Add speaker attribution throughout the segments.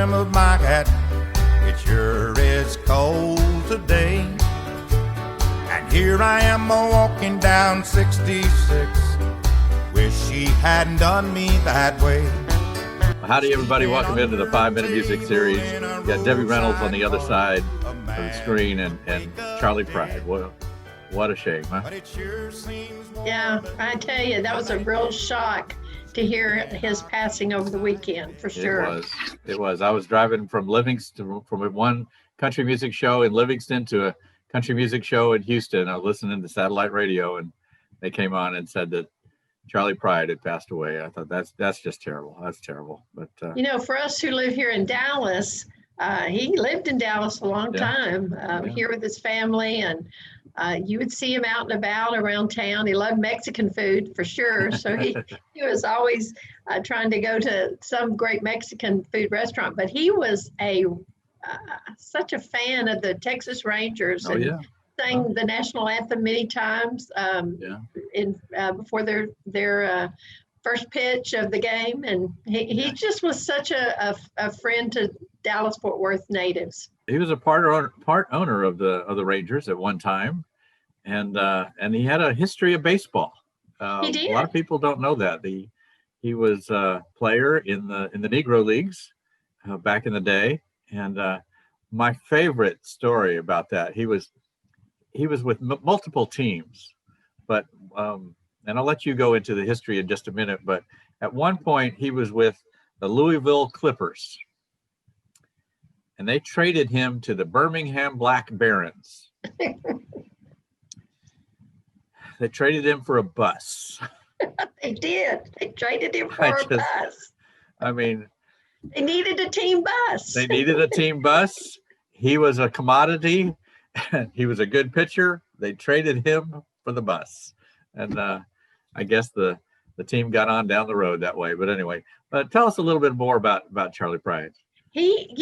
Speaker 1: trim of my hat. It sure is cold today. And here I am walking down 66. Wish she hadn't done me that way.
Speaker 2: Howdy, everybody. Welcome into the 5-Minute Music Series. You got Debbie Reynolds on the other side of the screen and Charley Pride. What a shame, huh?
Speaker 3: Yeah, I tell you, that was a real shock to hear his passing over the weekend, for sure.
Speaker 2: It was. I was driving from Livingston, from one country music show in Livingston to a country music show in Houston. I was listening to satellite radio, and they came on and said that Charley Pride had passed away. I thought that's just terrible. That's terrible. But
Speaker 3: for us who live here in Dallas, he lived in Dallas a long time, here with his family, and you would see him out and about around town. He loved Mexican food for sure. So he was always trying to go to some great Mexican food restaurant. But he was such a fan of the Texas Rangers and sang the national anthem many times before their first pitch of the game. And he just was such a friend to Dallas-Fort Worth natives.
Speaker 2: He was a part owner of the Rangers at one time, and he had a history of baseball.
Speaker 3: He did.
Speaker 2: A lot of people don't know that. He was a player in the Negro Leagues back in the day, and my favorite story about that, he was with multiple teams, but and I'll let you go into the history in just a minute. But at one point, he was with the Louisville Clippers. And they traded him to the Birmingham Black Barons. They traded him for a bus.
Speaker 3: They did. They traded him for a bus.
Speaker 2: I mean,
Speaker 3: they needed a team bus.
Speaker 2: They needed a team bus. He was a commodity. He was a good pitcher. They traded him for the bus. And I guess the team got on down the road that way. But anyway, tell us a little bit more about Charley Pride.
Speaker 3: He,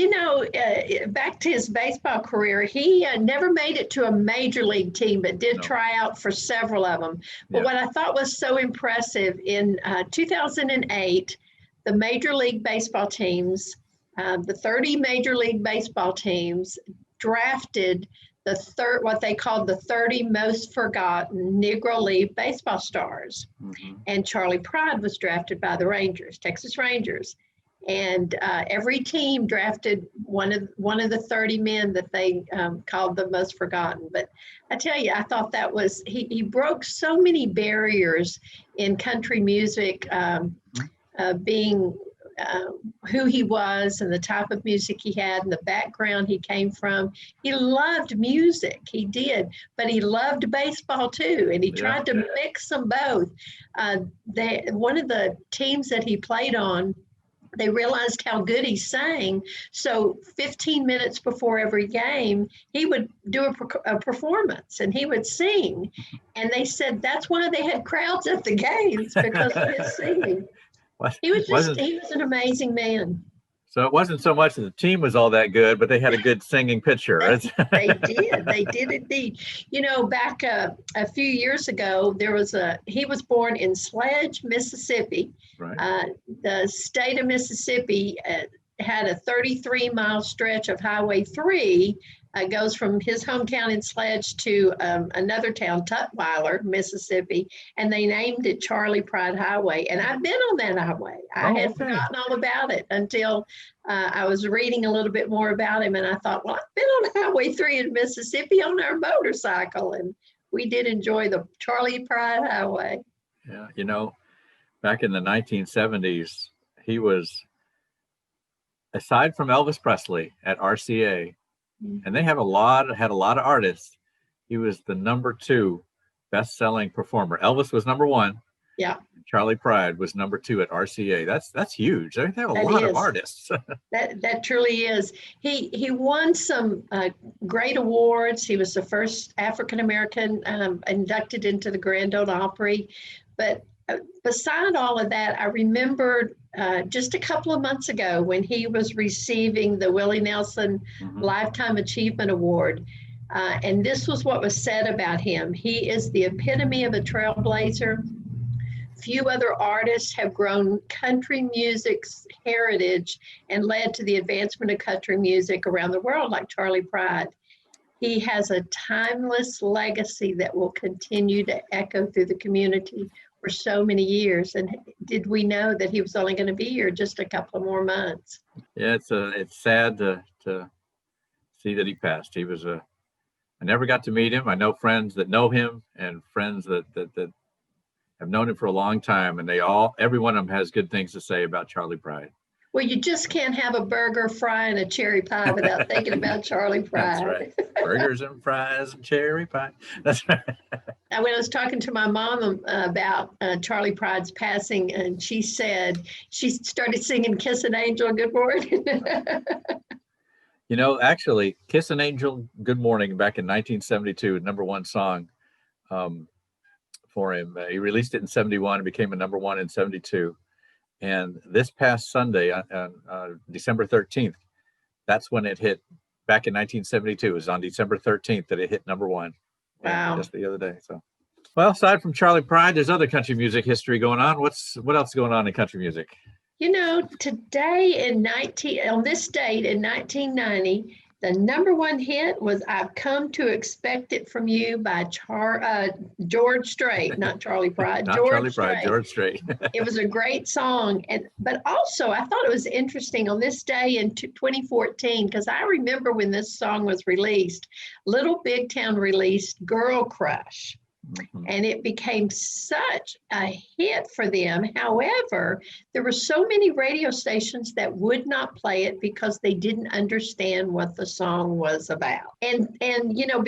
Speaker 3: back to his baseball career, he never made it to a major league team, but did try out for several of them. But what I thought was so impressive, in 2008, the Major League Baseball teams, the 30 Major League Baseball teams drafted what they called the 30 most forgotten Negro League baseball stars. Mm-hmm. And Charley Pride was drafted by the Rangers, Texas Rangers. And every team drafted one of the 30 men that they called the most forgotten. But I tell you, I thought that was, he broke so many barriers in country music, being who he was and the type of music he had and the background he came from. He loved music, he did, but he loved baseball too, and he tried to mix them both. One of the teams that he played on, they realized how good he sang. So 15 minutes before every game, he would do a performance and he would sing. And they said that's why they had crowds at the games, because of his singing. He was an amazing man.
Speaker 2: So it wasn't so much that the team was all that good, but they had a good singing pitcher.
Speaker 3: They did indeed. Back a few years ago, he was born in Sledge, Mississippi. Right. The state of Mississippi had a 33-mile stretch of Highway 3, goes from his hometown in Sledge to another town, Tutwiler, Mississippi, and they named it Charley Pride Highway. And I've been on that highway. I had forgotten all about it until I was reading a little bit more about him, and I thought, well, I've been on Highway 3 in Mississippi on our motorcycle, and we did enjoy the Charley Pride Highway.
Speaker 2: Yeah, back in the 1970s, he was, aside from Elvis Presley at RCA, and they had a lot of artists, he was the number 2 best-selling performer. Elvis was number 1.
Speaker 3: Yeah.
Speaker 2: Charley Pride was number 2 at RCA. That's huge. They have a lot of artists.
Speaker 3: That truly is. He won some great awards. He was the first African-American inducted into the Grand Ole Opry. But beside all of that, I remembered just a couple of months ago when he was receiving the Willie Nelson Lifetime Achievement Award. And this was what was said about him. He is the epitome of a trailblazer. Few other artists have grown country music's heritage and led to the advancement of country music around the world like Charley Pride. He has a timeless legacy that will continue to echo through the community for so many years. And did we know that he was only going to be here just a couple of more months?
Speaker 2: Yeah, it's sad to see that he passed. He was I never got to meet him. I know friends that know him and friends that have known him for a long time, and every one of them has good things to say about Charley Pride.
Speaker 3: Well, you just can't have a burger, fry, and a cherry pie without thinking about Charley Pride.
Speaker 2: That's right. Burgers and fries and cherry pie. That's right.
Speaker 3: When I was talking to my mom about Charley Pride's passing, and she said she started singing "Kiss an Angel, Good Morning."
Speaker 2: You know, actually, "Kiss an Angel, Good Morning" back in 1972, #1 song for him. He released it in 71 and became a #1 in 72. And this past Sunday, December 13th, that's when it hit. Back in 1972, it was on December 13th that it hit #1.
Speaker 3: Wow.
Speaker 2: Just the other day. So, well, aside from Charley Pride, there's other country music history going on. What else is going on in country music?
Speaker 3: You know, today on this date in 1990, the #1 hit was "I've Come to Expect It From You" by George Strait, not Charley Pride.
Speaker 2: Not
Speaker 3: George
Speaker 2: Charley Pride,
Speaker 3: Strait.
Speaker 2: George Strait.
Speaker 3: It was a great song. But also I thought it was interesting on this day in 2014, because I remember when this song was released, Little Big Town released "Girl Crush."
Speaker 2: Mhm.
Speaker 3: And it became such a hit for them. However, there were so many radio stations that would not play it because they didn't understand what the song was about. And you know,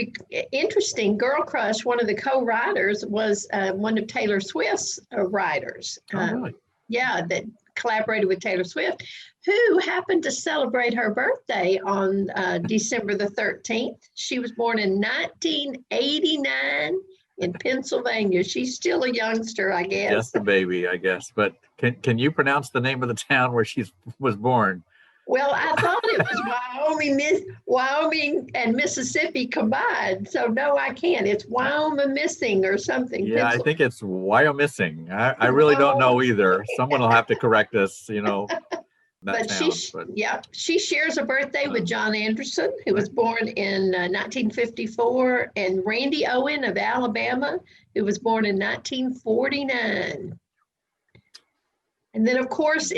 Speaker 3: interesting, Girl Crush, one of the co-writers was one of Taylor Swift's writers.
Speaker 2: Oh, really?
Speaker 3: Yeah, that collaborated with Taylor Swift, who happened to celebrate her birthday on December the 13th. She was born in 1989. In Pennsylvania. She's still a youngster, I guess.
Speaker 2: Just a baby, I guess. But can you pronounce the name of the town where she was born?
Speaker 3: Well, I thought it was Wyoming and Mississippi combined. So no, I can't. It's Wyoming or something.
Speaker 2: Yeah, I think it's Wyoming. I really don't know either. Someone will have to correct us, you know.
Speaker 3: She shares a birthday with John Anderson, who was born in 1954, and Randy Owen of Alabama, who was born in 1949. And then, of course,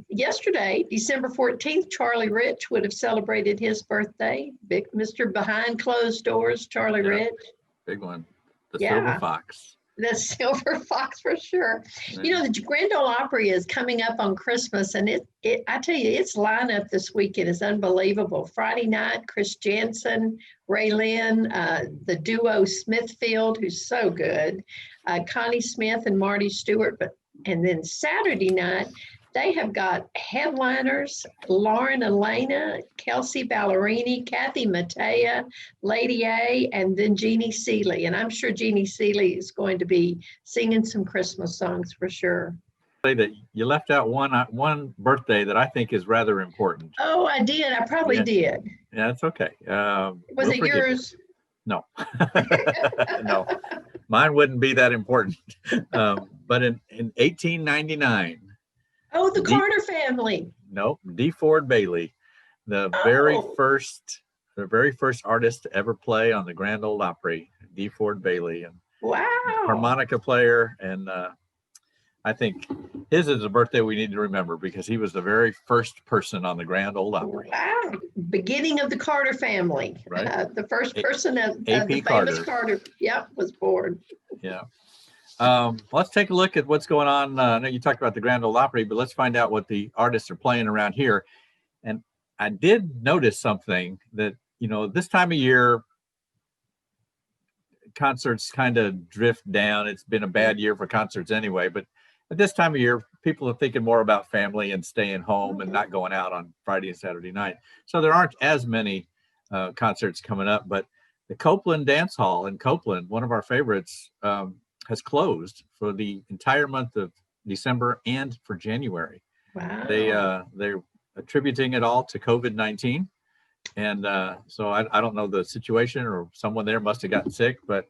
Speaker 3: yesterday, December 14th, Charlie Rich would have celebrated his birthday. Big Mr. Behind Closed Doors, Charlie Rich.
Speaker 2: Big one. The Silver Fox.
Speaker 3: The Silver Fox, for sure.
Speaker 2: Yeah.
Speaker 3: You know, the Grand Ole Opry is coming up on Christmas, and I tell you, its lineup this weekend is unbelievable. Friday night, Chris Jansen, Ray Lynn, the duo Smithfield, who's so good, Connie Smith and Marty Stewart. And then Saturday night, they have got headliners, Lauren Elena, Kelsey Ballerini, Kathy Mattea, Lady A, and then Jeannie Seeley. And I'm sure Jeannie Seeley is going to be singing some Christmas songs for sure.
Speaker 2: That you left out one birthday that I think is rather important.
Speaker 3: Oh, I did. I probably did.
Speaker 2: Yeah, it's okay.
Speaker 3: Was it yours?
Speaker 2: No. No. Mine wouldn't be that important. But in 1899.
Speaker 3: Oh, the Carter family.
Speaker 2: No, D. Ford Bailey, the very first artist to ever play on the Grand Ole Opry, D. Ford Bailey, and harmonica player. And I think his is a birthday we need to remember because he was the very first person on the Grand Ole Opry.
Speaker 3: Wow. Beginning of the Carter family.
Speaker 2: Right.
Speaker 3: The first person of the
Speaker 2: Carter.
Speaker 3: famous Carter, was born.
Speaker 2: Yeah. Let's take a look at what's going on. I know you talked about the Grand Ole Opry, but let's find out what the artists are playing around here. And I did notice something that, you know, this time of year, concerts kind of drift down. It's been a bad year for concerts anyway, but at this time of year, people are thinking more about family and staying home and not going out on Friday and Saturday night. So there aren't as many concerts coming up, but the Copeland Dance Hall in Copeland, one of our favorites, has closed for the entire month of December and for January.
Speaker 3: Wow.
Speaker 2: They're attributing it all to COVID-19. And so I don't know the situation, or someone there must have gotten sick, but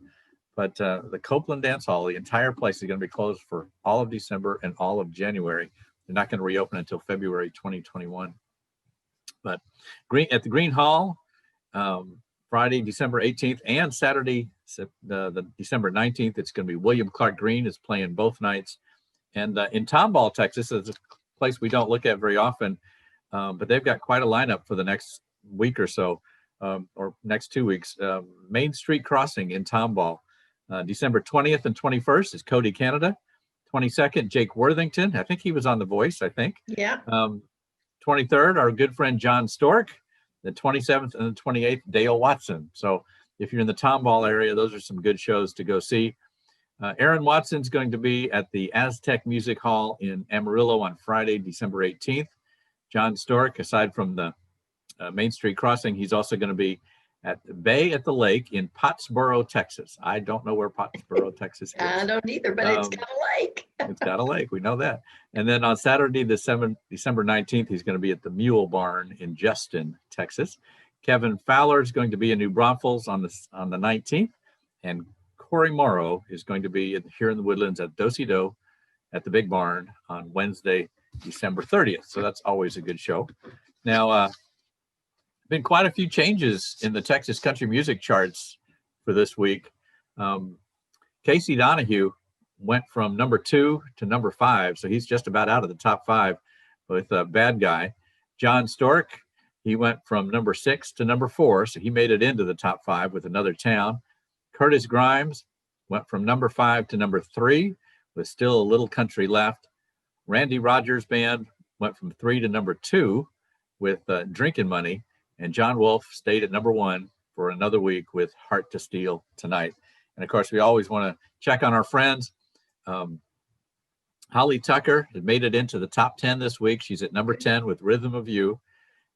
Speaker 2: But the Copeland Dance Hall, the entire place is going to be closed for all of December and all of January. They're not going to reopen until February 2021. But at the Green Hall, Friday, December 18th, and Saturday, the December 19th, it's going to be William Clark Green is playing both nights. And in Tomball, Texas, is a place we don't look at very often, but they've got quite a lineup for the next week or so, or next 2 weeks. Main Street Crossing in Tomball. December 20th and 21st is Cody Canada. 22nd, Jake Worthington. I think he was on The Voice, I think.
Speaker 3: Yeah.
Speaker 2: 23rd, our good friend John Stork. The 27th and the 28th, Dale Watson. So if you're in the Tomball area, those are some good shows to go see. Aaron Watson's going to be at the Aztec Music Hall in Amarillo on Friday, December 18th. John Stork, aside from the Main Street Crossing, he's also going to be at the Bay at the Lake in Pottsboro, Texas. I don't know where Pottsboro, Texas is.
Speaker 3: I don't either, but it's got a lake.
Speaker 2: It's got a lake. We know that. And then on Saturday, December 19th, he's going to be at the Mule Barn in Justin, Texas. Kevin Fowler is going to be in New Braunfels on the 19th. And Corey Morrow is going to be here in the Woodlands at Do-Si-Do at the Big Barn on Wednesday, December 30th. So that's always a good show. Now, been quite a few changes in the Texas country music charts for this week. Casey Donahue went from number 2 to number 5, so he's just about out of the top 5 with Bad Guy. John Stork, he went from number 6 to number 4, so he made it into the top 5 with Another Town. Curtis Grimes went from number 5 to number 3 with Still a Little Country Left. Randy Rogers Band went from 3 to number 2 with Drinking Money. And John Wolfe stayed at number 1 for another week with Heart to Steal Tonight. And of course, we always want to check on our friends. Holly Tucker has made it into the top 10 this week. She's at number 10 with Rhythm of You.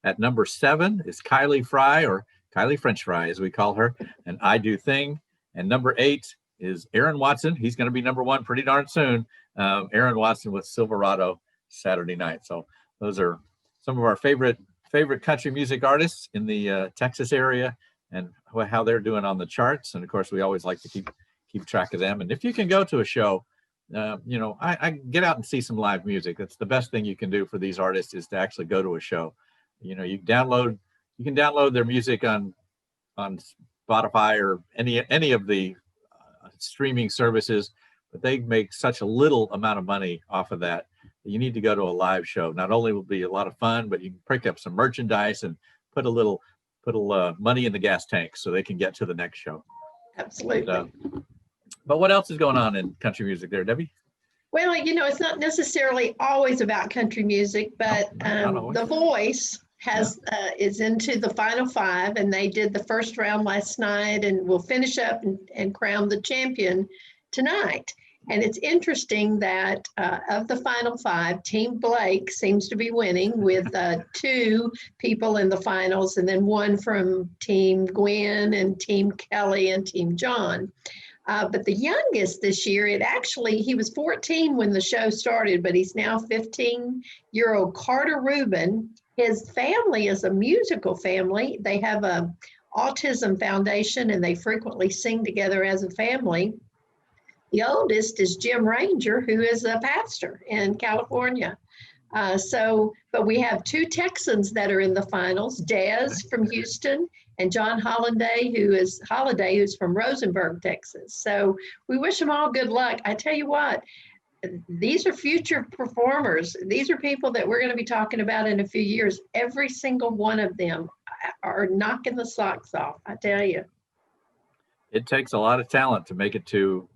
Speaker 2: At number 7 is Kylie Fry, or Kylie French Fry, as we call her, and I Do Thing. And number 8 is Aaron Watson. He's going to be number 1 pretty darn soon. Aaron Watson with Silverado Saturday Night. So those are some of our favorite country music artists in the Texas area and how they're doing on the charts. And of course, we always like to keep track of them. And if you can go to a show, I get out and see some live music. That's the best thing you can do for these artists, is to actually go to a show. You can download their music on Spotify or any of the streaming services, but they make such a little amount of money off of that. You need to go to a live show. Not only will it be a lot of fun, but you can pick up some merchandise and put a little money in the gas tank so they can get to the next show.
Speaker 3: Absolutely.
Speaker 2: But what else is going on in country music there, Debbie?
Speaker 3: Well, it's not necessarily always about country music, but The Voice is into the final 5, and they did the first round last night, and will finish up and crown the champion tonight. And it's interesting that of the final 5, Team Blake seems to be winning with 2 people in the finals, and then 1 from Team Gwen and Team Kelly and Team John. But the youngest this year, he was 14 when the show started, but he's now 15-year-old Carter Rubin. His family is a musical family. They have a autism foundation, and they frequently sing together as a family. The oldest is Jim Ranger, who is a pastor in California. But we have 2 Texans that are in the finals, Dez from Houston and John Holiday, who's from Rosenberg, Texas. So we wish them all good luck. I tell you what, these are future performers. These are people that we're going to be talking about in a few years. Every single one of them are knocking the socks off, I tell you.
Speaker 2: It takes a lot of talent to make it to,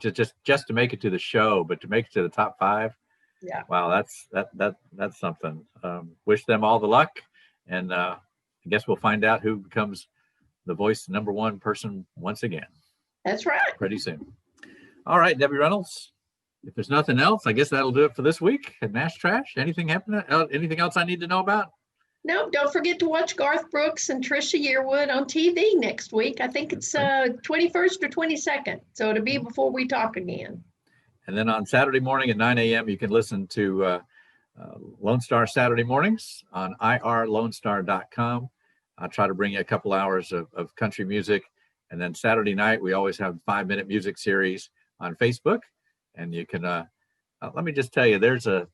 Speaker 2: just to make it to the show, but to make it to the top 5.
Speaker 3: Yeah.
Speaker 2: Wow, that's something. Wish them all the luck, and I guess we'll find out who becomes the Voice number 1 person once again.
Speaker 3: That's right.
Speaker 2: Pretty soon. All right, Debbie Reynolds. If there's nothing else, I guess that'll do it for this week at Nash Trash. Anything happening? Anything else I need to know about?
Speaker 3: No, don't forget to watch Garth Brooks and Trisha Yearwood on TV next week. I think it's 21st or 22nd. So it'll be before we talk again.
Speaker 2: And then on Saturday morning at 9 a.m., you can listen to Lone Star Saturday mornings on irlonestar.com. I'll try to bring you a couple hours of country music And then Saturday night, we always have 5-minute music series on Facebook. And you can, let me just tell you, the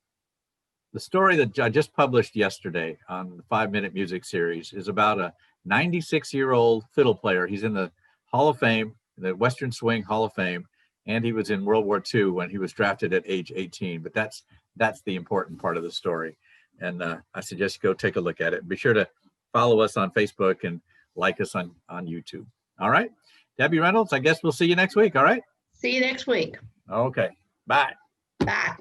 Speaker 2: story that I just published yesterday on the 5-minute music series is about a 96-year-old fiddle player. He's in the Hall of Fame, the Western Swing Hall of Fame, and he was in World War II when he was drafted at age 18. But that's the important part of the story. And I suggest you go take a look at it. Be sure to follow us on Facebook and like us on YouTube. All right. Debbie Reynolds, I guess we'll see you next week. All right.
Speaker 3: See you next week.
Speaker 2: Okay. Bye.
Speaker 3: Bye.